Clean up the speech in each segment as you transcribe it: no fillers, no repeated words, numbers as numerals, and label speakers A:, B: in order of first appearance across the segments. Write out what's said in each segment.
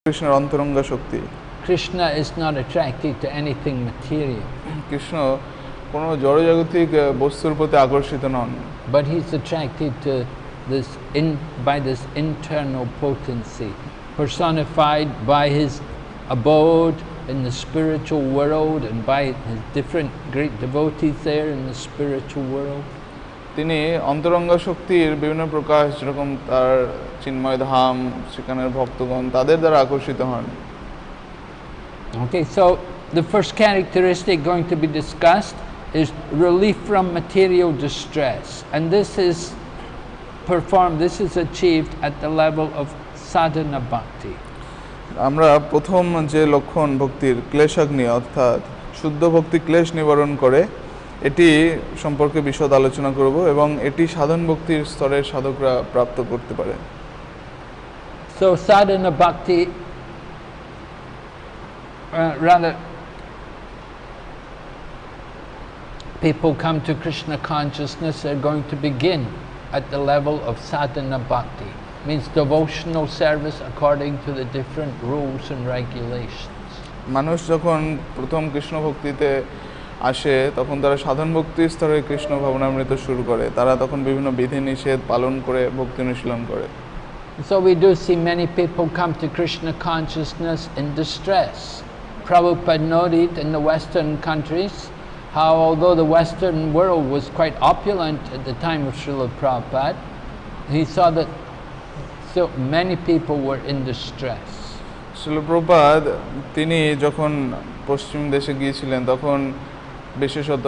A: কৃষ্ণের অন্তরঙ্গা শক্তি।
B: Krishna is not attracted to anything material.
A: Krishna কোনো জড়জাগতিক বস্তুর প্রতি আকর্ষিত নন।
B: But he's attracted to this by this internal potency, personified by his abode in the spiritual world and by his different great devotees there in the spiritual world.
A: তিনি অন্তরঙ্গা শক্তির বিভিন্ন প্রকাশ, যেরকম তার চিন্ময় ধাম, সেখানের ভক্তগণ তাদের দ্বারা আকর্ষিত হন।
B: Okay, so the first characteristic going to be discussed is relief from material distress, and this is achieved at the level of sadhana bhakti.
A: আমরা প্রথম যে লক্ষণ ভক্তির ক্লেশাগ্নি, অর্থাৎ শুদ্ধ ভক্তি ক্লেশ নিবারণ করে, এটি সম্পর্কে বিশদ আলোচনা করব এবং এটি সাধন ভক্তির স্তরের সাধকরা প্রাপ্ত করতে পারে।
B: So sadhana bhakti, rather, people come to Krishna consciousness, they're going to begin at the level of sadhana bhakti. Means devotional service according to the different rules and regulations.
A: মানুষ যখন প্রথম কৃষ্ণ ভক্তিতে আসে তখন তারা সাধন ভক্তি স্তরে কৃষ্ণ ভাবনামৃত শুরু করে, তারা তখন বিভিন্ন বিধি নিষেধ পালন করে ভক্তি অনুশীলন করে।
B: So we do see many people come to Krishna consciousness in distress. Prabhupada noted in the Western countries how although the Western world was quite opulent at the time of Srila Prabhupada, he saw that so many people were in distress.
A: Srila Prabhupada তিনি যখন পশ্চিম দেশে গিয়েছিলেন তখন বিশেষত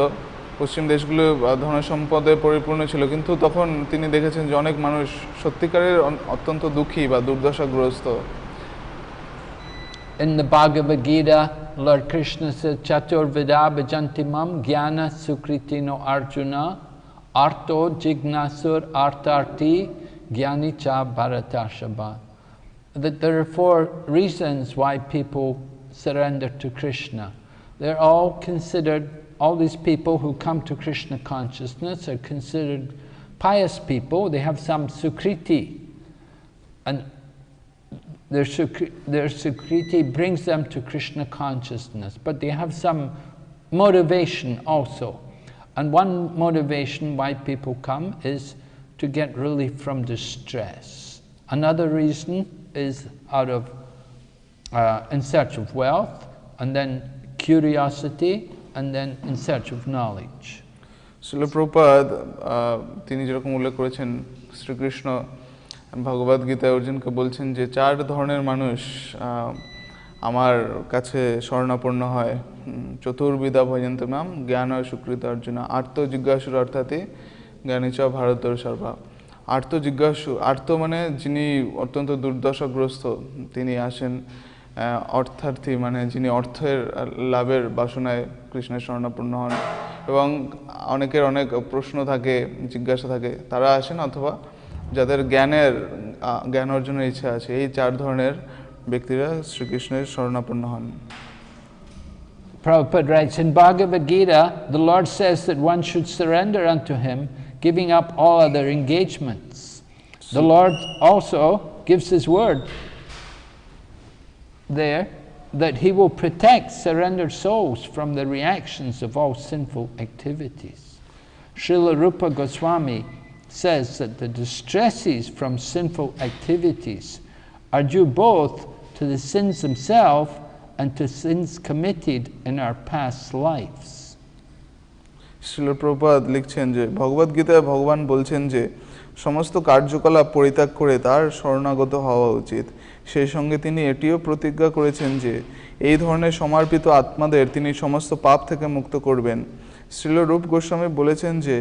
A: পশ্চিম দেশগুলো ধন সম্পদে পরিপূর্ণ ছিল, কিন্তু তখন তিনি দেখেছেন যে অনেক মানুষ সত্যিকারের অত্যন্ত দুঃখী বা দুর্দশাগ্রস্ত।
B: In the Bhagavad Gita, Lord Krishna says, Chaturvida bhajanti mam jnana sukritino arjuna arto jignasur artarti jnani cha bharatarshava. That there are 4 reasons why people surrender to Krishna. They're all considered, all these people who come to Krishna consciousness are considered pious people. They have some sukriti, and their sukriti brings them to Krishna consciousness, but they have some motivation also. And one motivation why people come is to get relief from distress. Another reason is out of in search of wealth, and then curiosity, and then in search of knowledge.
A: Srila Prabhupada তিনি যেরকম উল্লেখ করেছেন, শ্রীকৃষ্ণ ভগবদ গীতায় অর্জুনকে বলছেন যে 4 ধরনের মানুষ আমার কাছে শরণাপন্ন হয়। চতুর্বিধা ভজন্তে মাম জ্ঞান সুকৃত অর্জুন আর্ত জিজ্ঞাসুর অর্থাৎ জ্ঞানীচ ভারতর সর্বা। আর্ত জিজ্ঞাসু, আর্ত মানে যিনি অত্যন্ত দুর্দশাগ্রস্ত, তিনি আসেন। অর্থার্থী মানে যিনি অর্থের লাভের বাসনায় কৃষ্ণের শরণাপন্ন হন, এবং অনেকের অনেক প্রশ্ন থাকে, জিজ্ঞাসা থাকে, তারা আসেন, অথবা যাদের জ্ঞান অর্জনের ইচ্ছা আছে। এই 4 ধরনের ব্যক্তিরা শ্রীকৃষ্ণের শরণাপন্ন হন।
B: Prabhupada writes, in Bhagavad Gita, the Lord says that one should surrender unto him, giving up all other engagements. The Lord also gives his word there that he will protect surrendered souls from the reactions of all sinful activities. Srila Rupa Goswami says that the distresses from sinful activities are due both to the sins themselves and to sins committed in our past lives.
A: Srila Prabhupada লিখছেন যে ভগবদ গীতায় ভগবান বলছেন যে সমস্ত কার্যকলাপ পরিত্যাগ করে তার শরণাগত হওয়া উচিত। সেই সঙ্গে তিনি এটিও প্রতিজ্ঞা করেছেন যে এই ধরনের সমর্পিত আত্মাদের তিনি সমস্ত পাপ থেকে মুক্ত করবেন। শ্রীল রূপ গোস্বামী বলেছেন যে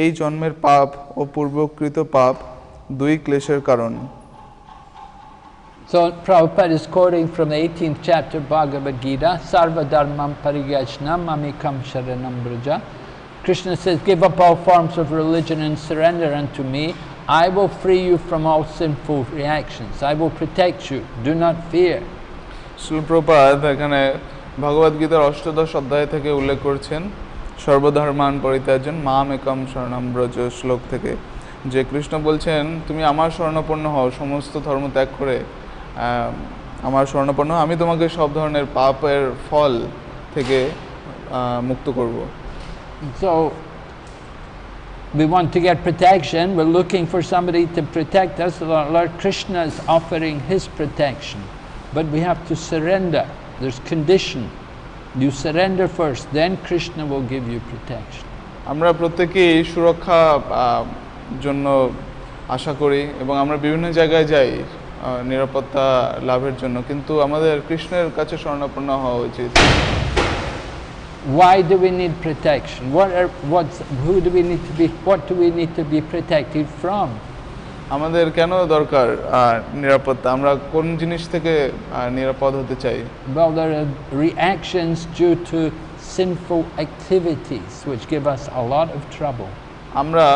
A: এই জন্মের পাপ ও পূর্বকৃত পাপ 2 ক্লেশের কারণ।
B: So Prabhupada is quoting from the 18th chapter Bhagavad Gita, Sarva Dharmam Pariyajnam Mamikam Sharanam Braja. Krishna says, give up all forms of religion and surrender unto me. I will free you from all sinful reactions. I will protect you. Do not fear.
A: Srila Prabhupada এখানে ভগবদ গীতার 8দশ অধ্যায় থেকে উল্লেখ করছেন সর্বধর্মান পরিত্যাজন মাম একম শরণম ব্রজ শ্লোক থেকে, যে কৃষ্ণ বলছেন তুমি আমার শরণাপন্ন হও, সমস্ত ধর্ম ত্যাগ করে আমার শরণাপন্ন আমি তোমাকে সব ধরনের পাপের ফল থেকে মুক্ত করব।
B: So we want to get protection, we're looking for somebody to protect us. Lord Krishna is offering his protection, but we have to surrender. There's condition. You surrender first, then Krishna will give you protection.
A: আমরা প্রত্যেকেই সুরক্ষা জন্য আশা করি এবং আমরা বিভিন্ন জায়গায় যাই নিরাপত্তা লাভের জন্য, কিন্তু আমাদের কৃষ্ণের কাছে শরণাপন্ন হওয়া উচিত।
B: Why do we need protection? What do we need to be protected from?
A: আমাদের কেন দরকার নিরাপত্তা? আমরা কোন জিনিস থেকে নিরাপদ হতে চাই?
B: Well, there are reactions due to sinful activities which give us a lot of trouble.
A: আমরা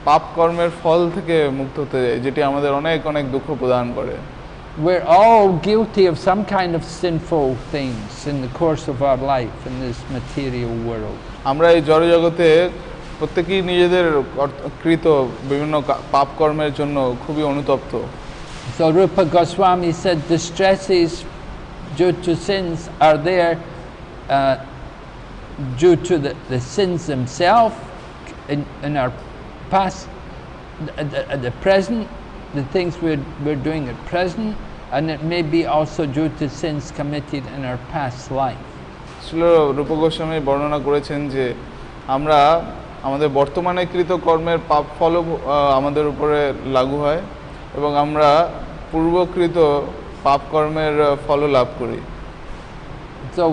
A: পাপ কর্মের ফল থেকে মুক্ত হতে চাই, যেটি আমাদের অনেক অনেক দুঃখ প্রদান করে।
B: We're all guilty of some kind of sinful things in the course of our life in this material world.
A: আমরা এই জড় জগতে প্রত্যেকেই নিজেদের কৃত বিভিন্ন পাপ কর্মের জন্য খুবই অনুতপ্ত।
B: So Rupa Goswami said distresses due to sins are there due to the sins themselves in our past, at the present, the things we're doing at present, and it may be also due to sins committed in our past life.
A: Srila রূপ গোস্বামী বর্ণনা করেছেন যে আমরা আমাদের বর্তমানে কৃত কর্মের পাপ ফল আমাদের উপরে লাগু হয় এবং আমরা পূর্বকৃত পাপ কর্মের ফল লাভ করি।
B: So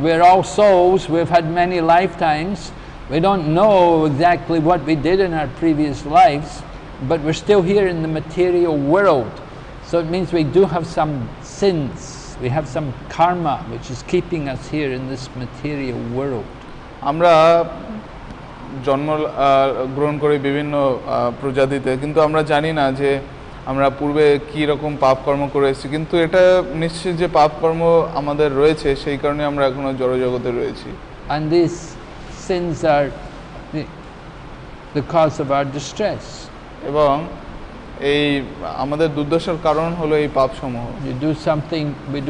B: we're all souls, we've had many lifetimes. We don't know exactly what we did in our previous lives, but we're still here in the material world. So it means we do have some sins. We have some karma which is keeping us here in this material world.
A: আমরা জন্ম গ্রহণ করি বিভিন্ন প্রজাতিতে, কিন্তু আমরা জানি না যে আমরা পূর্বে কী রকম পাপ কর্ম করে এসেছি, কিন্তু এটা নিশ্চিত যে পাপ কর্ম আমাদের রয়েছে, সেই কারণে আমরা এখনো জড়জগতে রয়েছি।
B: And these sins are the cause of our distress.
A: এবং এই আমাদের দুর্দশার কারণ হলো এই পাপসমূহ।
B: We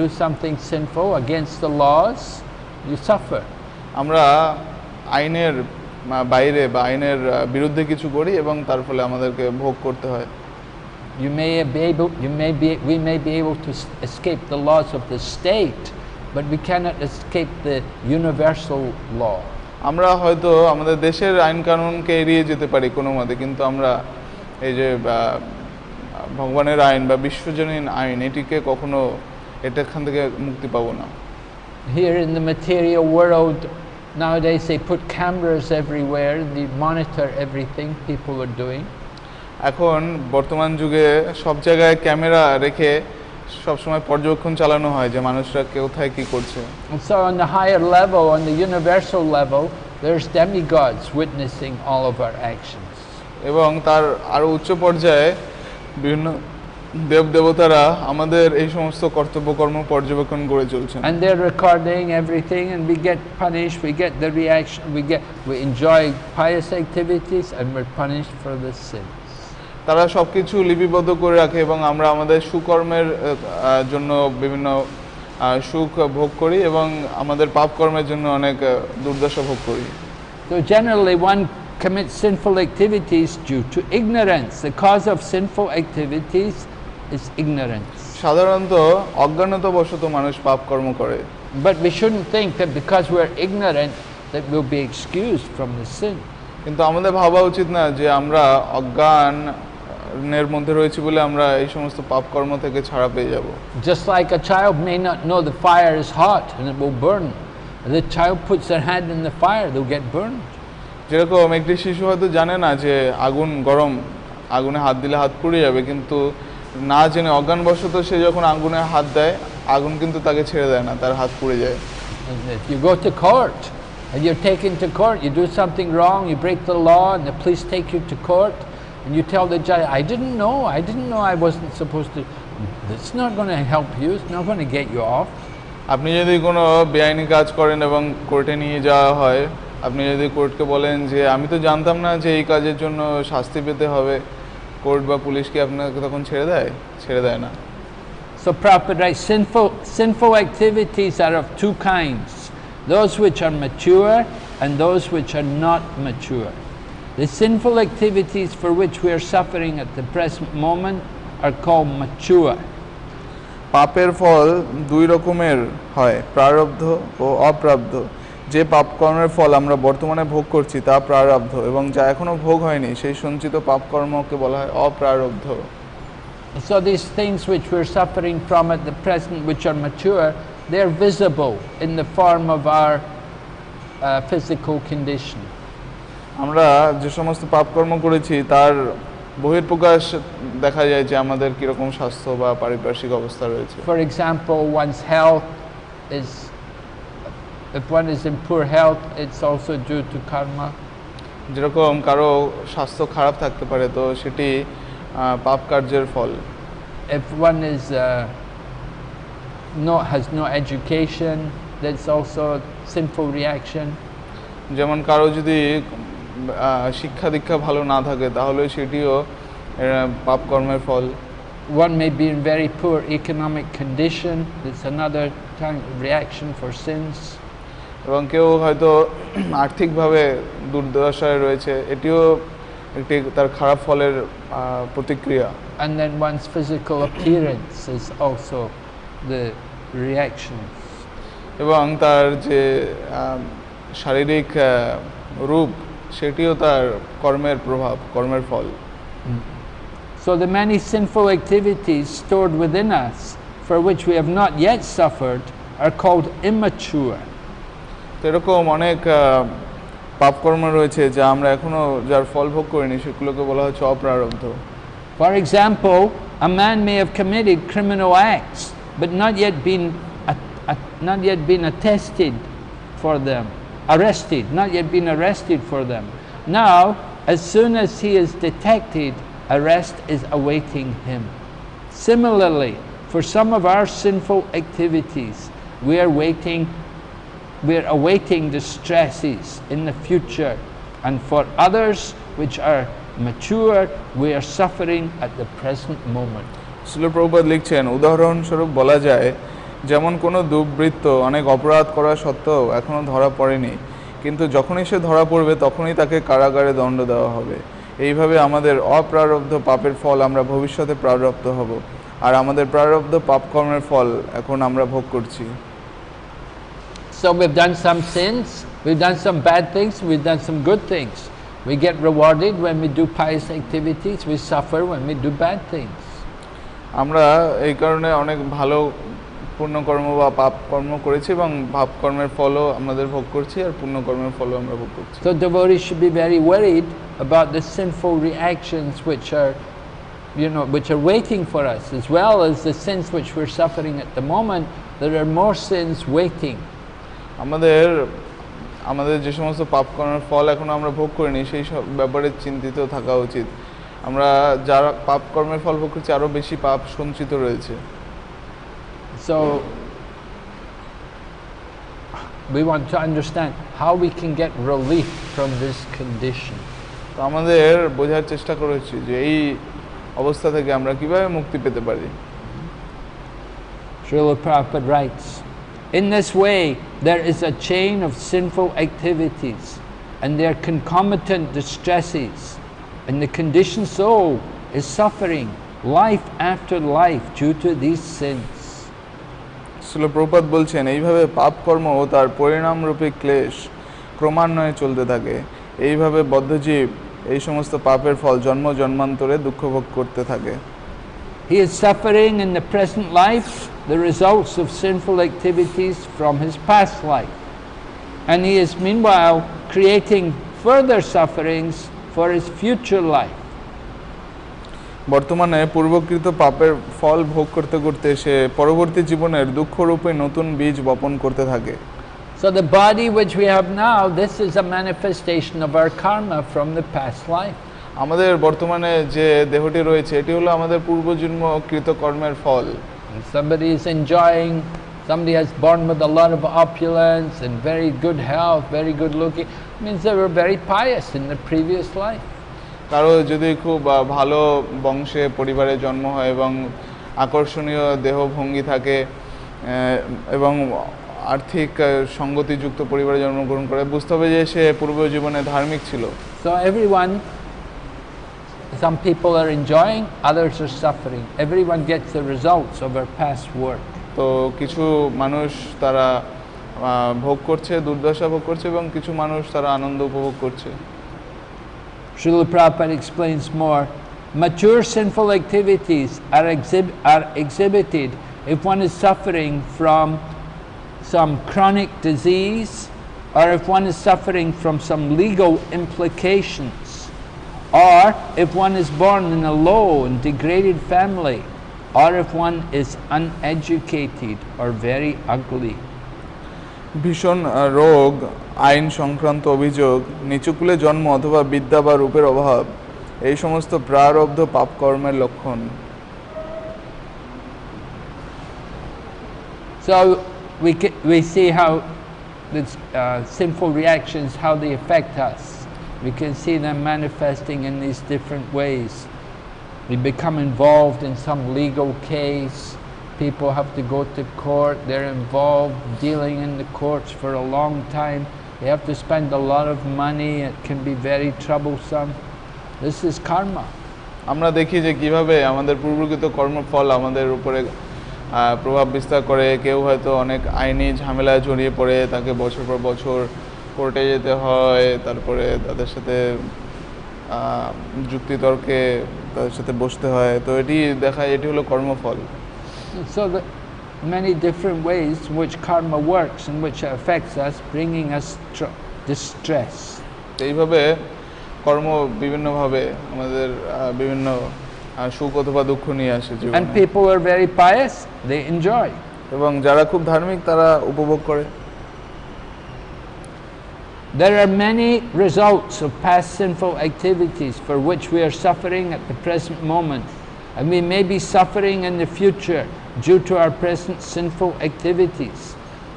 B: do something sinful against the laws, you suffer.
A: আমরা আইনের বাইরে বা আইনের বিরুদ্ধে কিছু করি এবং তার ফলে আমাদেরকে ভোগ করতে হয়।
B: We may be able to escape the laws of the state, but we cannot escape the universal law.
A: আমরা হয়তো আমাদের দেশের আইন কানুনকে এড়িয়ে যেতে পারি কোনো মতে, কিন্তু আমরা এই যে ভগবানের আইন বা বিশ্বজনীন আইন এটিকে কখনো এখান থেকে মুক্তি পাবো না।
B: Here in the material world nowadays they put cameras everywhere, they monitor everything people are doing.
A: এখন বর্তমান যুগে সব জায়গায় ক্যামেরা রেখে সব সময় পর্যবেক্ষণ চালানো হয় যে মানুষরা কোথায় কি করছে।
B: And so on the higher level, on the universal level, there's demigods witnessing all of our actions.
A: এবং তার আরো উচ্চ পর্যায়ে বিভিন্ন দেবদেবতারা আমাদের এই সমস্ত কর্তব্যকর্ম পর্যবেক্ষণ করে চলছেন।
B: And they're recording everything, and we get punished, we get the reaction, we enjoy pious activities, and we're punished for the sins.
A: তারা সবকিছু লিপিবদ্ধ করে রাখে এবং আমরা আমাদের সুকর্মের জন্য বিভিন্ন সুখ ভোগ করি এবং আমাদের পাপ কর্মের জন্য অনেক দুর্দশা ভোগ করি।
B: So generally one commits sinful activities due to ignorance. The cause of sinful activities is ignorance.
A: সাধারণত অজ্ঞানতাবশত মানুষ পাপ কর্ম করে।
B: But we shouldn't think that because we're ignorant that we'll be excused from the sin.
A: কিন্তু আমাদের ভাবা উচিত না যে আমরা অজ্ঞানের মধ্যে রয়েছি বলে আমরা এই সমস্ত পাপ কর্ম থেকে ছাড়া পেয়ে যাব।
B: Just like a child may not know the fire is hot and it will burn. If the child puts their hand in the fire, they'll get burned.
A: যেরকম একটি শিশু হয়তো জানে না যে আগুন গরম, আগুনে হাত দিলে হাত পুড়ে যাবে, কিন্তু না জেনে অজ্ঞানবশত সে যখন আগুনে হাত দেয়, আগুন কিন্তু তাকে ছেড়ে দেয় না, তার হাত পুড়ে যায়।
B: If you go to court and you're taken to court, you do something wrong, you break the law, and the police take you to court, and you tell the judge, I didn't know I wasn't supposed to. It's not going to help you, it's not going to get you off.
A: আপনি যদি কোনো বেআইনি কাজ করেন এবং কোর্টে নিয়ে যাওয়া হয়, আপনি যদি কোর্টকে বলেন যে আমি তো জানতাম না যে এই কাজের জন্য শাস্তি পেতে হবে, কোর্ট বা পুলিশ কি আপনাকে তখন ছেড়ে দেয়? ছেড়ে দেয় না।
B: So Prabhupada writes, sinful activities are of two kinds, those which are mature and those which are not mature. The sinful activities for which we are suffering at the present moment are called mature.
A: পাপের ফল দুই রকমের হয়, প্রারব্ধ ও অপ্রারব্ধ। যে পাপ কর্মের ফল আমরা বর্তমানে ভোগ করছি তা প্রারব্ধ, এবং যা এখনো ভোগ হয়নি সেই সঞ্চিত পাপ কর্মকে বলা হয় অপ্রারব্ধ।
B: So these things which we're suffering from at the present, which are mature, they're visible in the form of our physical condition.
A: আমরা যে সমস্ত পাপ কর্ম করেছি তার বহিঃপ্রকাশ দেখা যায় যে আমাদের কিরকম স্বাস্থ্য বা পারিপার্শ্বিক অবস্থা রয়েছে।
B: For example, one's health is, if one is in poor health, it's also due to karma.
A: যেরকম কারো স্বাস্থ্য খারাপ থাকতে পারে, তো সেটি পাপ কার্যের ফল।
B: If one is has no education, that's also a sinful reaction.
A: যেমন কারো যদি শিক্ষা দীক্ষা ভালো না থাকে তাহলে সেটিও পাপ কর্মের ফল।
B: One may be in very poor economic condition, that's another kind of reaction for sins.
A: এবং কেউ হয়তো আর্থিকভাবে দুর্দশায় রয়েছে, এটিও একটি তার খারাপ ফলের প্রতিক্রিয়া।
B: And then one's physical appearance is also the reaction.
A: এবং তার যে শারীরিক রূপ সেটিও তার কর্মের প্রভাব, কর্মের ফল।
B: So the many sinful activities stored within us for which we have not yet suffered are called immature.
A: তো এরকম অনেক পাপ কর্ম রয়েছে যা আমরা এখনো যার ফল ভোগ করিনি, সেগুলোকে বলা হচ্ছে অপ্রারব্ধ।
B: For example, a man may have committed criminal acts but not yet been attested for them, arrested, not yet been arrested for them. Now, as soon as he is detected, arrest is awaiting him. Similarly, for some of our sinful activities, we are awaiting the stresses in the future, and for others which are mature, we are suffering at the present moment.
A: Srila Prabhupada লিখছেন, উদাহরণস্বরূপ বলা যায়, যেমন কোনো দুর্বৃত্ত অনেক অপরাধ করা সত্ত্বেও এখনো ধরা পড়েনি, কিন্তু যখনই সে ধরা পড়বে তখনই তাকে কারাগারে দণ্ড দেওয়া হবে। এইভাবে আমাদের অপ্রারব্ধ পাপের ফল আমরা ভবিষ্যতে প্রারব্ধ হব, আর আমাদের প্রারব্ধ পাপ কর্মের ফল এখন আমরা ভোগ করছি।
B: So we've done some sins, we've done some bad things, we've done some good things. We get rewarded when we do pious activities, we suffer when we do bad things.
A: আমরা এই কারণে অনেক ভালো পুণ্যকর্ম বা পাপ কর্ম করেছি এবং পাপ কর্মের ফলও আমাদের ভোগ করছি, আর পুণ্যকর্মের ফলও আমরা ভোগ করছি।
B: So devotees should be very worried about the sinful reactions which are waiting for us, as well as the sins which we're suffering at the moment. There are more sins waiting.
A: আমাদের যে সমস্ত পাপ কর্মের ফল এখনো আমরা ভোগ করিনি সেই সব ব্যাপারে চিন্তিত থাকা উচিত। আমরা যারা পাপ কর্মের ফল ভোগ করছি আরো বেশি পাপ সঞ্চিত রয়েছে।
B: So we want to understand how we can get relief from this condition.
A: তো আমাদের বোঝার চেষ্টা করেছি যে এই অবস্থা থেকে আমরা কিভাবে মুক্তি পেতে পারি।
B: Srila Prabhupada writes, in this way there is a chain of sinful activities and their concomitant distresses, and the conditioned soul is suffering life after life due to these sins.
A: Srila Prabhupada বলছেন, এইভাবে পাপ কর্ম ও তার পরিণামরূপী ক্লেশ ক্রমান্বয়ে চলতে থাকে। এইভাবে বদ্ধজীব এই সমস্ত পাপের ফল জন্ম জন্মান্তরে দুঃখ ভোগ করতে থাকে।
B: He is suffering in the present life the results of sinful activities from his past life, and he is meanwhile creating further sufferings for his future life.
A: বর্তমানে পূর্বকৃত পাপের ফল ভোগ করতে করতে সে পরবর্তী জীবনের দুঃখরূপে নতুন বীজ বপন করতে থাকে।
B: So the body which we have now, this is a manifestation of our karma from the past life.
A: আমাদের বর্তমানে যে দেহটি রয়েছে এটি হলো আমাদের পূর্বজন্ম কৃত কর্মের ফল।
B: Somebody is enjoying, somebody has born with a lot of opulence and very good health, very good looking, means they were very pious in the previous life.
A: কারো যদি খুব ভালো বংশে পরিবারে জন্ম হয় এবং আকর্ষণীয় দেহভঙ্গি থাকে এবং আর্থিক সঙ্গতিযুক্ত পরিবারে জন্মগ্রহণ করে, বুঝতে হবে যে সে পূর্ব জীবনে ধার্মিক ছিল।
B: So everyone, some people are enjoying, others are suffering. Everyone gets the results of our past work.
A: তো কিছু মানুষ তারা ভোগ করছে, দুর্দশা ভোগ করছে, এবং কিছু মানুষ তারা আনন্দ উপভোগ করছে।
B: Srila Prabhupada explains more. Mature sinful activities are exhibited if one is suffering from some chronic disease, or if one is suffering from some legal implications, or if one is born in a low and degraded family, or if one is uneducated or very ugly.
A: ভীষণ রোগ, আইন সংক্রান্ত অভিযোগ, নিচুকুলে জন্ম অথবা বিদ্যা বা রূপের অভাব, এই সমস্ত প্রারব্ধ পাপ কর্মের লক্ষণ।
B: So we see how the sinful reactions, how they affect us. We can see them manifesting in these different ways. We become involved in some legal case. People have to go to court. They're involved dealing in the courts for a long time. They have to spend a lot of money. It can be very troublesome. This is karma.
A: আমরা দেখি যে কিভাবে আমাদের পূর্বকৃত কর্মফল আমাদের উপরে প্রভাব বিস্তার করে। কেউ হয়তো অনেক আইনি ঝামেলায় জড়িয়ে পড়ে, তাকে বছর পর বছর কোর্টে যেতে হয়, তারপরে তাদের সাথে যুক্তিতর্কে তাদের সাথে বসতে হয়। তো এটি দেখায় এটি হলো কর্মফল।
B: So the many different ways in which karma works and which it affects us, bringing us distress.
A: এইভাবে কর্ম বিভিন্নভাবে আমাদের বিভিন্ন সুখ অথবা দুঃখ নিয়ে আসে জীবনে।
B: And people are very pious, they enjoy.
A: এবং যারা খুব ধার্মিক তারা উপভোগ করে।
B: There are many results of past sinful activities for which we are suffering at the present moment, and we may be suffering in the future due to our present sinful activities.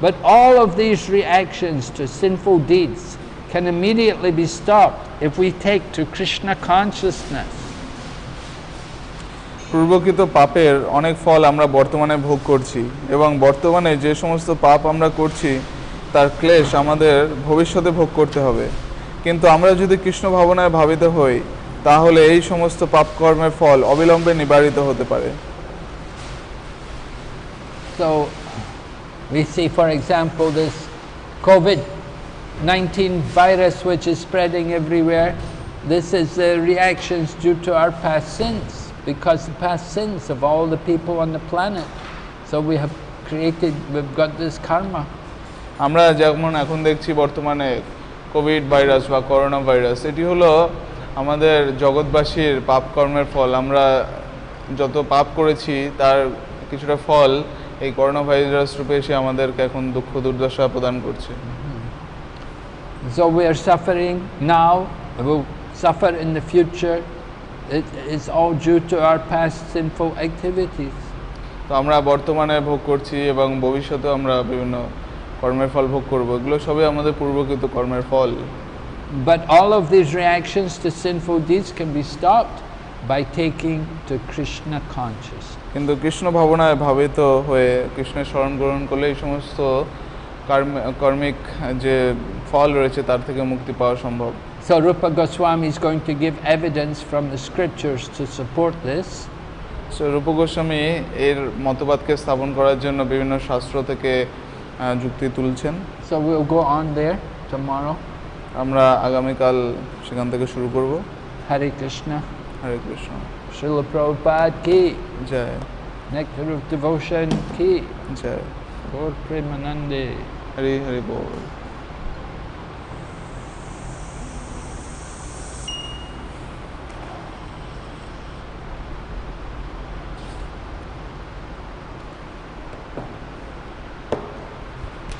B: But all of these reactions to sinful deeds can immediately be stopped if we take to Krishna consciousness.
A: পূর্বকৃত পাপের অনেক ফল আমরা বর্তমানে ভোগ করছি, এবং বর্তমানে যে সমস্ত পাপ আমরা করছি তার ক্লেশ আমাদের ভবিষ্যতে ভোগ করতে হবে। কিন্তু আমরা যদি কৃষ্ণ ভাবনায় ভাবিত হই, তাহলে এই সমস্ত পাপ কর্মের ফল অবিলম্বে নিবারিত হতে পারে।
B: So we see, for example, this COVID-19 virus which is spreading everywhere. This is the reactions due to our past sins, because the past sins of all the people on the planet. So we've got this karma.
A: আমরা যেমন এখন দেখছি বর্তমানে Covid virus বা corona virus, এটি হলো আমাদের জগৎবাসীর পাপ কর্মের ফল। আমরা যত পাপ করেছি তার কিছুটা ফল এই করোনা ভাইরাস রূপে এসে আমাদেরকে এখন দুঃখ দুর্দশা প্রদান করছে।
B: So we are suffering now, we will suffer in the future. It is all due to our past sinful activities.
A: তো আমরা বর্তমানে ভোগ করছি এবং ভবিষ্যতে আমরা বিভিন্ন কর্মের ফল ভোগ করব, এগুলো সবই আমাদের পূর্বকৃত কর্মের ফল।
B: But all of these reactions to sinful deeds can be stopped by taking to Krishna consciousness.
A: কিন্তু কৃষ্ণ ভাবনায় ভাবিত হয়ে কৃষ্ণের শরণ গ্রহণ করলে এই সমস্ত কর্মিক যে ফল রয়েছে তার থেকে মুক্তি পাওয়া সম্ভব।
B: So Rupa Goswami is going to give evidence from the scriptures to support this.
A: So রূপ গোস্বামী এর মতবাদকে স্থাপন করার জন্য বিভিন্ন শাস্ত্র থেকে যুক্তি তুলছেন।
B: So we'll go on there tomorrow.
A: আমরা আগামীকাল সেখান থেকে শুরু করব।
B: Hare Krishna.
A: Hare Krishna.
B: Srila Prabhupada ki
A: Joy.
B: Nectar of Devotion ki
A: Joy.
B: Gaur Premanande.
A: Hari Hari ball.